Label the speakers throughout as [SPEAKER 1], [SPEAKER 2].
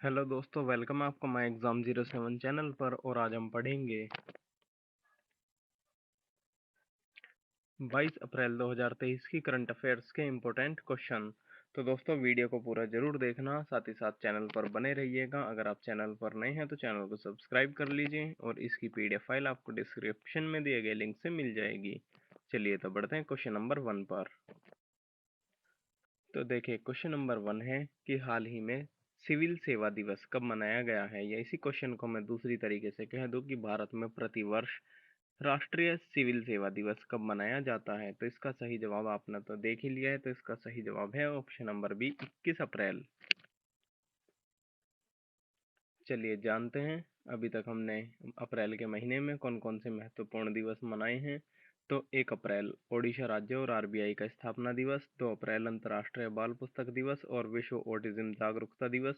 [SPEAKER 1] Hello दोस्तों, welcome है आपको माई एग्जाम 07 चैनल पर। और आज हम पढ़ेंगे 22 अप्रैल 2023 की करंट अफेयर्स के इम्पोर्टेंट क्वेश्चन। तो दोस्तों वीडियो को पूरा जरूर देखना, साथ ही साथ चैनल पर बने रहिएगा। अगर आप चैनल पर नए हैं तो चैनल को सब्सक्राइब कर लीजिए और इसकी PDF फाइल आपको डिस्क्रिप्शन में दिए गए लिंक से मिल जाएगी। चलिए तो बढ़ते हैं क्वेश्चन नंबर 1 पर। तो देखिए क्वेश्चन नंबर 1 है कि हाल ही में सिविल सेवा दिवस कब मनाया गया है, या इसी क्वेश्चन को मैं दूसरी तरीके से कह दूं कि भारत में प्रतिवर्ष राष्ट्रीय सिविल सेवा दिवस कब मनाया जाता है। तो इसका सही जवाब आपने तो देख ही लिया है, तो इसका सही जवाब है ऑप्शन नंबर बी, 21 अप्रैल। चलिए जानते हैं अभी तक हमने अप्रैल के महीने में कौन कौन से महत्वपूर्ण दिवस मनाए हैं। तो 1 अप्रैल ओडिशा राज्य और RBI का स्थापना दिवस, 2 अप्रैल अंतर्राष्ट्रीय बाल पुस्तक दिवस और विश्व ऑटिज्म जागरूकता दिवस,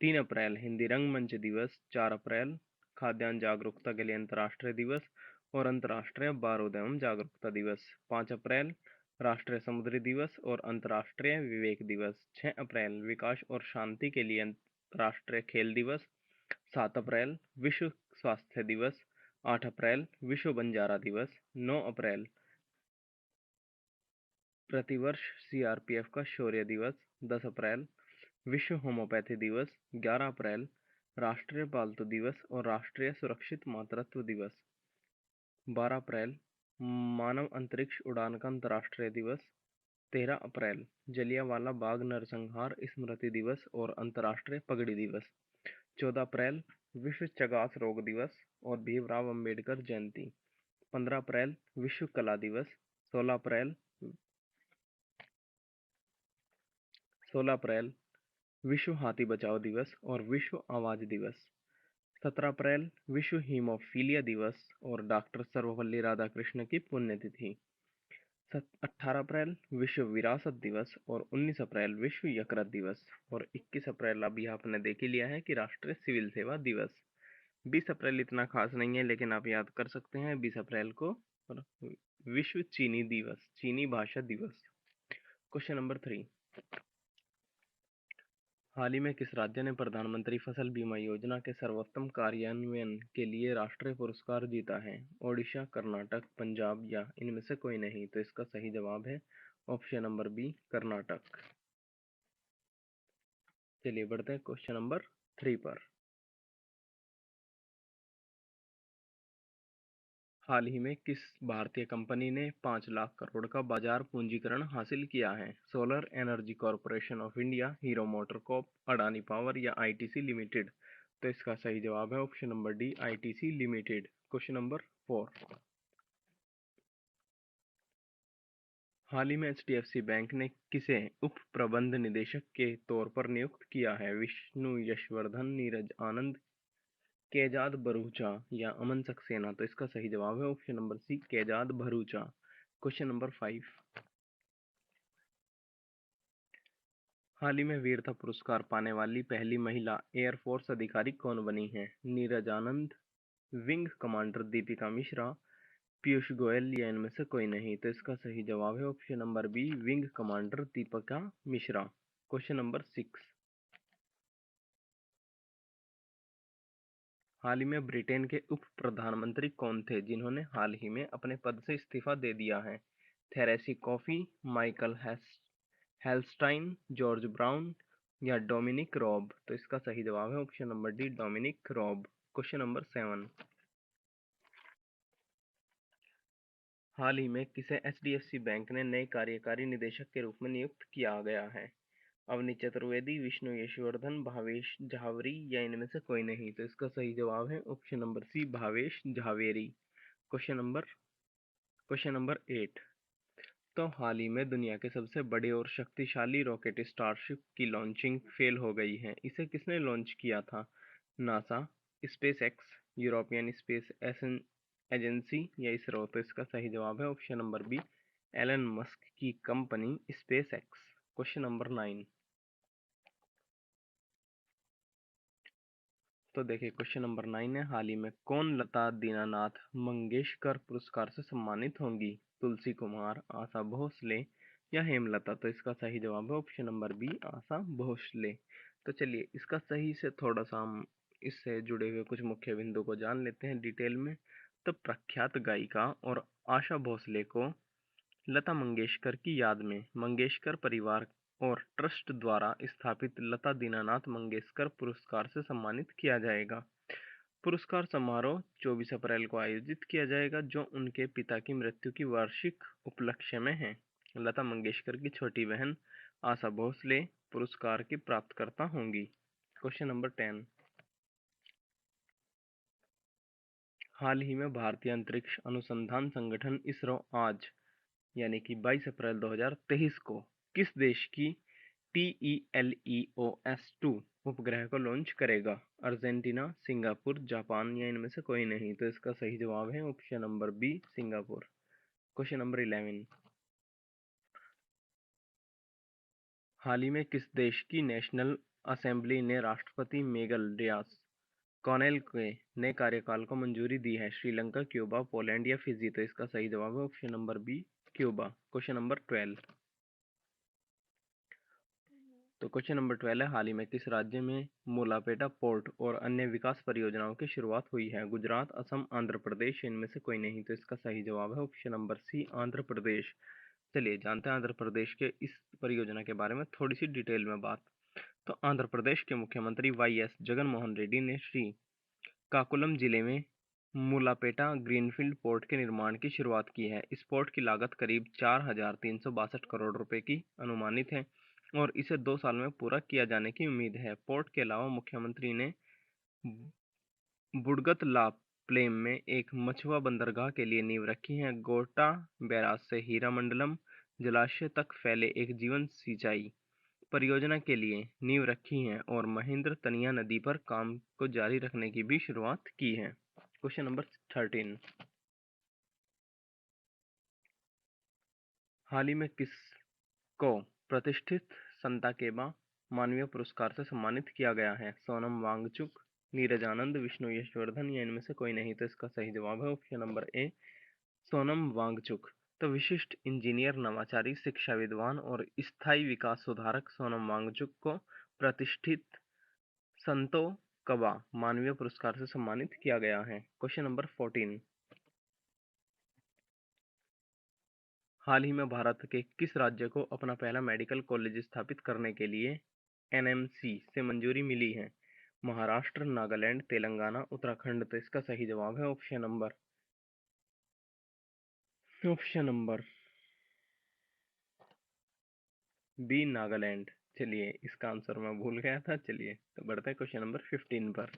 [SPEAKER 1] 3 अप्रैल हिंदी रंगमंच दिवस, 4 अप्रैल खाद्यान्न जागरूकता के लिए अंतर्राष्ट्रीय दिवस और अंतर्राष्ट्रीय बारूद एवं जागरूकता दिवस, 5 अप्रैल राष्ट्रीय समुद्री दिवस और अंतर्राष्ट्रीय विवेक दिवस, 6 अप्रैल विकास और शांति के लिए राष्ट्रीय खेल दिवस, 7 अप्रैल विश्व स्वास्थ्य दिवस, 8 अप्रैल विश्व बंजारा दिवस, 9 अप्रैल प्रतिवर्ष CRPF का शौर्य दिवस, 10 अप्रैल विश्व होम्योपैथी दिवस, 11 अप्रैल राष्ट्रीय पालतू दिवस और राष्ट्रीय सुरक्षित मातृत्व दिवस, 12 अप्रैल मानव अंतरिक्ष उड़ान का अंतर्राष्ट्रीय दिवस, 13 अप्रैल जलियांवाला बाग नरसंहार स्मृति दिवस और अंतर्राष्ट्रीय पगड़ी दिवस, 14 अप्रैल विश्व चगास रोग दिवस और भीमराव अंबेडकर जयंती, 15 अप्रैल विश्व कला दिवस, 16 अप्रैल विश्व हाथी बचाओ दिवस और विश्व आवाज दिवस, 17 अप्रैल विश्व हीमोफीलिया दिवस और डॉक्टर सर्वपल्ली राधाकृष्ण की पुण्यतिथि, 18 अप्रैल विश्व विरासत दिवस और 19 अप्रैल विश्व यकृत दिवस और 21 अप्रैल अभी आपने देख ही लिया है कि राष्ट्रीय सिविल सेवा दिवस। 20 अप्रैल इतना खास नहीं है, लेकिन आप याद कर सकते हैं 20 अप्रैल को विश्व चीनी दिवस, चीनी भाषा दिवस। क्वेश्चन नंबर 3, हाल ही में किस राज्य ने प्रधानमंत्री फसल बीमा योजना के सर्वोत्तम कार्यान्वयन के लिए राष्ट्रीय पुरस्कार जीता है? ओडिशा, कर्नाटक, पंजाब या इनमें से कोई नहीं? तो इसका सही जवाब है ऑप्शन नंबर बी, कर्नाटक। चलिए बढ़ते हैं क्वेश्चन नंबर 3 पर। हाल ही में किस भारतीय कंपनी ने 5 लाख करोड़ का बाजार पूंजीकरण हासिल किया है? Solar Energy Corporation of India, Hero MotoCorp, Adani Power या ITC लिमिटेड? तो इसका सही जवाब है option number D, ITC Limited. Question number 4, हाल ही में HDFC बैंक ने किसे उप प्रबंध निदेशक के तौर पर नियुक्त किया है? विष्णु यशवर्धन, नीरज आनंद, केजाद भरूचा या अमन सक्सेना? तो इसका सही जवाब है option number C, Kaizad Bharucha. Question number 5, हाल ही में वीरता पुरस्कार पाने वाली पहली महिला एयरफोर्स अधिकारी कौन बनी है? नीरज आनंद, विंग कमांडर दीपिका मिश्रा, पीयूष गोयल या इनमें से कोई नहीं? तो इसका सही जवाब है option number B, wing commander Deepika Mishra. Question number 6, हाल ही में ब्रिटेन के उप प्रधानमंत्री कौन थे जिन्होंने हाल ही में अपने पद से इस्तीफा दे दिया है? Therese Coffey, Michael Heseltine, George Brown या डोमिनिक रॉब? तो इसका सही जवाब है option number D, Dominic Raab. Question number 7, हाल ही में किसे HDFC बैंक ने नए कार्यकारी निदेशक के रूप में नियुक्त किया गया है? अवनी चतुर्वेदी, विष्णु यशवर्धन, भावेश झावरी या इनमें से कोई नहीं? तो इसका सही जवाब है option number C, Bhavesh Jhaveri. Question number 8, तो हाल ही में दुनिया के सबसे बड़े और शक्तिशाली रॉकेट स्टारशिप की लॉन्चिंग फेल हो गई है। इसे किसने लॉन्च किया था? NASA, SpaceX, European Space Agency या इसरो? तो इसका सही जवाब है option number B, Elon Musk की कंपनी स्पेसएक्स। क्वेश्चन नंबर 9, तो देखिए क्वेश्चन नंबर 9 है, हाल ही में कौन लता दीनानाथ मंगेशकर पुरस्कार से सम्मानित होंगी? तुलसी कुमार, आशा भोसले या हेमलता? तो इसका सही जवाब है option number B, Asha Bhosle. तो चलिए इसका सही से थोड़ा सा हम इससे जुड़े हुए कुछ मुख्य बिंदु को जान लेते हैं डिटेल में। तो प्रख्यात गायिका और आशा भोसले को लता मंगेशकर की याद में मंगेशकर परिवार और ट्रस्ट द्वारा स्थापित लता दीनानाथ मंगेशकर पुरस्कार से सम्मानित किया जाएगा। पुरस्कार समारोह 24 अप्रैल को आयोजित किया जाएगा, जो उनके पिता की मृत्यु की वार्षिक उपलक्ष्य में है। लता मंगेशकर की छोटी बहन आशा भोसले पुरस्कार की प्राप्तकर्ता होंगी। Question number 10। हाल ही में भारतीय अंतरिक्ष अनुसंधान संगठन इसरो आज यानी कि 22 अप्रैल 2023 को किस देश की TELEOS-2 उपग्रह को लॉन्च करेगा? अर्जेंटीना, सिंगापुर, जापान या इनमें से कोई नहीं? तो इसका सही जवाब है option number B, Singapore. Question number 11। हाल ही में किस देश की नेशनल असेंबली ने राष्ट्रपति मिगेल डियाज कनेल के नए कार्यकाल को मंजूरी दी है? श्रीलंका, क्यूबा, पोलैंड या फिजी? तो इसका सही जवाब है option number B, Cuba. Question number 12। तो क्वेश्चन नंबर 12 है, हाल ही में किस राज्य में मोलापेटा पोर्ट और अन्य विकास परियोजनाओं की शुरुआत हुई है? गुजरात, असम, आंध्र प्रदेश, इनमें से कोई नहीं? तो इसका सही जवाब है ऑप्शन नंबर सी, आंध्र प्रदेश। चलिए जानते हैं आंध्र प्रदेश के इस परियोजना के बारे में थोड़ी सी डिटेल में बात। तो आंध्र प्रदेश के मुख्यमंत्री YS जगन मोहन रेड्डी ने श्री काकुलम जिले में मुलापेटा ग्रीनफील्ड पोर्ट के निर्माण की शुरुआत की है। इस पोर्ट की लागत करीब 4,362 करोड़ रुपए की अनुमानित है और इसे 2 साल में पूरा किया जाने की उम्मीद है। पोर्ट के अलावा मुख्यमंत्री ने बुडगत ला प्लेम में एक मछुआ बंदरगाह के लिए नींव रखी है। गोटा बैराज से हीरा मंडलम जलाशय तक फैले एक जीवन सिंचाई परियोजना के लिए नींव रखी है और महेंद्र तनिया नदी पर काम को जारी रखने की भी शुरुआत की है। Question number 13। हाल ही में किसको प्रतिष्ठित संताकेबा मानवीय पुरस्कार से सम्मानित किया गया है? सोनम वांगचुक, नीरज आनंद, विष्णु यशवर्धन या इनमें से कोई नहीं? तो इसका सही जवाब है option number A, Sonam Wangchuk. तो विशिष्ट इंजीनियर, नवाचारी, शिक्षा विद्वान और स्थायी विकास सुधारक सोनम वांगचुक को प्रतिष्ठित संतो कबा मानवीय पुरस्कार से सम्मानित किया गया है। Question number 14। हाल ही में भारत के किस राज्य को अपना पहला मेडिकल कॉलेज स्थापित करने के लिए NMC से मंजूरी मिली है? महाराष्ट्र, नागालैंड, तेलंगाना, उत्तराखंड? तो इसका सही जवाब है ऑप्शन नंबर बी, नागालैंड। चलिए इसका आंसर मैं भूल गया था। चलिए तो बढ़ते हैं क्वेश्चन नंबर 15 पर।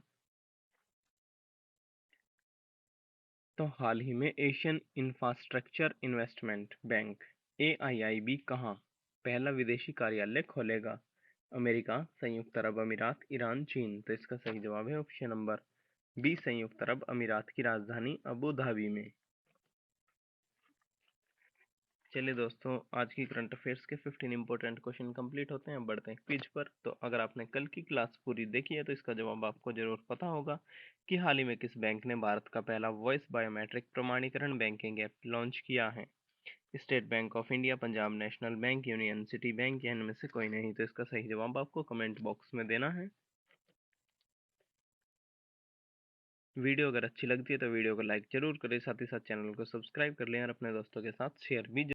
[SPEAKER 1] तो हाल ही में Asian infrastructure investment bank AIIB कहाँ पहला विदेशी कार्यालय खोलेगा? अमेरिका, संयुक्त अरब अमीरात, ईरान, चीन? तो इसका सही जवाब है ऑप्शन नंबर बी, संयुक्त अरब अमीरात की राजधानी अबू धाबी में। चलिए दोस्तों, आज की करंट अफेयर्स के 15 इंपॉर्टेंट क्वेश्चन कंप्लीट होते हैं। बढ़ते हैं क्विज पर। तो अगर आपने कल की क्लास पूरी देखी है तो इसका जवाब आपको जरूर पता होगा कि हाल ही में किस बैंक ने भारत का पहला वॉइस बायोमेट्रिक प्रमाणीकरण बैंकिंग ऐप लॉन्च किया है? State bank of India, Punjab national bank, union city bank या इनमें से कोई नहीं? तो इसका सही जवाब आपको कमेंट बॉक्स में देना है। वीडियो अगर अच्छी लगती है तो वीडियो को लाइक जरूर करें, साथ ही साथ चैनल को सब्सक्राइब कर लें और अपने दोस्तों के साथ शेयर भी